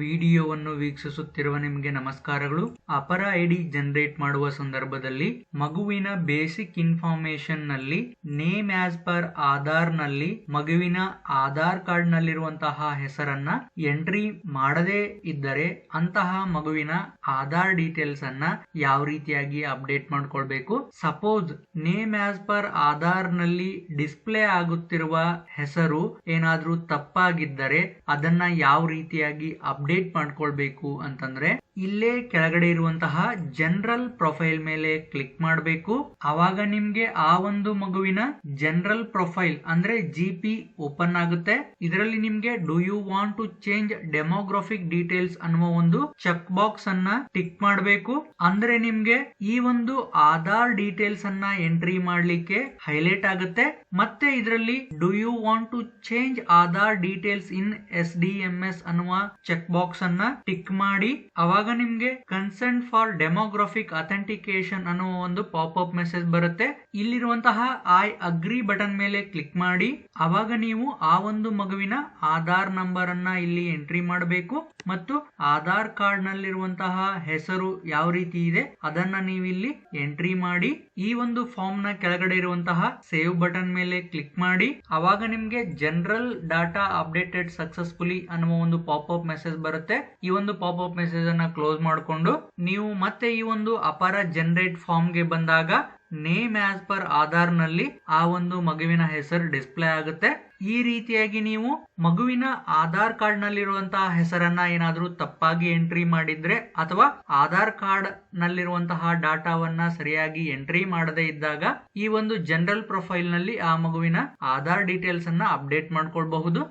ವಿಡಿಯೋವನ್ನು ವೀಕ್ಷಿಸುತ್ತಿರುವ ನಿಮಗೆ ನಮಸ್ಕಾರಗಳು. ಅಪರ ಐಡಿ ಜನರೇಟ್ ಮಾಡುವ ಸಂದರ್ಭದಲ್ಲಿ ಮಗುವಿನ ಬೇಸಿಕ್ ಇನ್ಫಾರ್ಮೇಶನ್ ನಲ್ಲಿ ನೇಮ್ ಆಸ್ ಪರ್ ಆಧಾರ್ ನಲ್ಲಿ ಮಗುವಿನ ಆಧಾರ್ ಕಾರ್ಡ್ ನಲ್ಲಿರುವಂತಹ ಹೆಸರನ್ನ ಎಂಟ್ರಿ ಮಾಡದೇ ಇದ್ದರೆ ಅಂತಹ ಮಗುವಿನ ಆಧಾರ್ ಡೀಟೇಲ್ಸ್ ಅನ್ನ ಯಾವ ರೀತಿಯಾಗಿ ಅಪ್ಡೇಟ್ ಮಾಡ್ಕೊಳ್ಬೇಕು. Suppose name as per Aadhaar ನಲ್ಲಿ ಡಿಸ್ಪ್ಲೇ ಆಗುತ್ತಿರುವ ಹೆಸರು ಏನಾದ್ರೂ ತಪ್ಪಾಗಿದ್ದರೆ ಅದನ್ನ ಯಾವ ರೀತಿಯಾಗಿ ಅಪ್ಡೇಟ್ ಮಾಡ್ಕೊಳ್ಬೇಕು ಅಂತಂದ್ರೆ ಇಲ್ಲೇ ಕೆಳಗಡೆ ಇರುವಂತಹ ಜನರಲ್ ಪ್ರೊಫೈಲ್ ಮೇಲೆ ಕ್ಲಿಕ್ ಮಾಡಬೇಕು. ಅವಾಗ ನಿಮ್ಗೆ ಆ ಒಂದು ಮಗುವಿನ ಜನರಲ್ ಪ್ರೊಫೈಲ್ ಅಂದ್ರೆ ಜಿಪಿ ಓಪನ್ ಆಗುತ್ತೆ. ಇದರಲ್ಲಿ ನಿಮ್ಗೆ do you want to change demographic details ಅನ್ನುವ ಒಂದು ಚೆಕ್ ಬಾಕ್ಸ್ ಅನ್ನ ಟಿಕ್ ಮಾಡಬೇಕು. ಅಂದ್ರೆ ನಿಮ್ಗೆ ಈ ಒಂದು ಆಧಾರ್ ಡೀಟೇಲ್ಸ್ ಅನ್ನ ಎಂಟ್ರಿ ಮಾಡ್ಲಿಕ್ಕೆ ಹೈಲೈಟ್ ಆಗುತ್ತೆ. ಮತ್ತೆ ಇದರಲ್ಲಿ do you want to change Aadhaar details in SDMS ಅನ್ನುವ ಚೆಕ್ ಬಾಕ್ಸ್ ಅನ್ನ ಟಿಕ್ ಮಾಡಿ ಅವಾಗ ನಿಮ್ಗೆ ಕನ್ಸೆಂಟ್ ಫಾರ್ ಡೆಮೋಗ್ರಾಫಿಕ್ ಅಥೆಂಟಿಕೇಶನ್ ಅನ್ನುವ ಒಂದು ಪಾಪ್ ಮೆಸೇಜ್ ಬರುತ್ತೆ. ಇಲ್ಲಿರುವಂತಹ ಐ ಅಗ್ರಿ ಬಟನ್ ಮೇಲೆ ಕ್ಲಿಕ್ ಮಾಡಿ ಅವಾಗ ನೀವು ಆ ಒಂದು ಮಗುವಿನ ಆಧಾರ್ ನಂಬರ್ ಅನ್ನ ಇಲ್ಲಿ ಎಂಟ್ರಿ ಮಾಡಬೇಕು ಮತ್ತು ಆಧಾರ್ ಕಾರ್ಡ್ ನಲ್ಲಿರುವಂತಹ ಹೆಸರು ಯಾವ ರೀತಿ ಇದೆ ಅದನ್ನ ನೀವು ಇಲ್ಲಿ ಎಂಟ್ರಿ ಮಾಡಿ ಈ ಒಂದು ಫಾರ್ಮ್ ನ ಕೆಳಗಡೆ ಇರುವಂತಹ ಸೇವ್ ಬಟನ್ ಮೇಲೆ ಕ್ಲಿಕ್ ಮಾಡಿ ಅವಾಗ ನಿಮ್ಗೆ ಜನರಲ್ ಡಾಟಾ ಅಪ್ಡೇಟೆಡ್ ಸಕ್ಸಸ್ಫುಲಿ ಅನ್ನುವ ಒಂದು ಪಾಪ್ ಮೆಸೇಜ್ ಬರುತ್ತೆ. ಈ ಒಂದು ಪಾಪ್ ಮೆಸೇಜ್ ಅನ್ನ ಕ್ಲೋಸ್ ಮಾಡಿಕೊಂಡು ನೀವು ಮತ್ತೆ ಈ ಒಂದು ಅಪರ ಜನರೇಟ್ ಫಾರ್ಮ್ ಗೆ ಬಂದಾಗ ನೇಮ್ ಆಸ್ ಪರ್ ಆಧಾರ್ ನಲ್ಲಿ ಆ ಒಂದು ಮಗುವಿನ ಹೆಸರು ಡಿಸ್ಪ್ಲೇ ಆಗುತ್ತೆ. ಈ ರೀತಿಯಾಗಿ ನೀವು ಮಗುವಿನ ಆಧಾರ್ ಕಾರ್ಡ್ ನಲ್ಲಿರುವಂತಹ ಹೆಸರನ್ನ ಏನಾದ್ರೂ ತಪ್ಪಾಗಿ ಎಂಟ್ರಿ ಮಾಡಿದ್ರೆ ಅಥವಾ ಆಧಾರ್ ಕಾರ್ಡ್ ನಲ್ಲಿರುವಂತಹ ಡಾಟಾವನ್ನ ಸರಿಯಾಗಿ ಎಂಟ್ರಿ ಮಾಡದೇ ಇದ್ದಾಗ ಈ ಒಂದು ಜನರಲ್ ಪ್ರೊಫೈಲ್ ನಲ್ಲಿ ಆ ಮಗುವಿನ ಆಧಾರ್ ಡೀಟೇಲ್ಸ್ ಅನ್ನ ಅಪ್ಡೇಟ್ ಮಾಡ್ಕೊಳ್ಬಹುದು.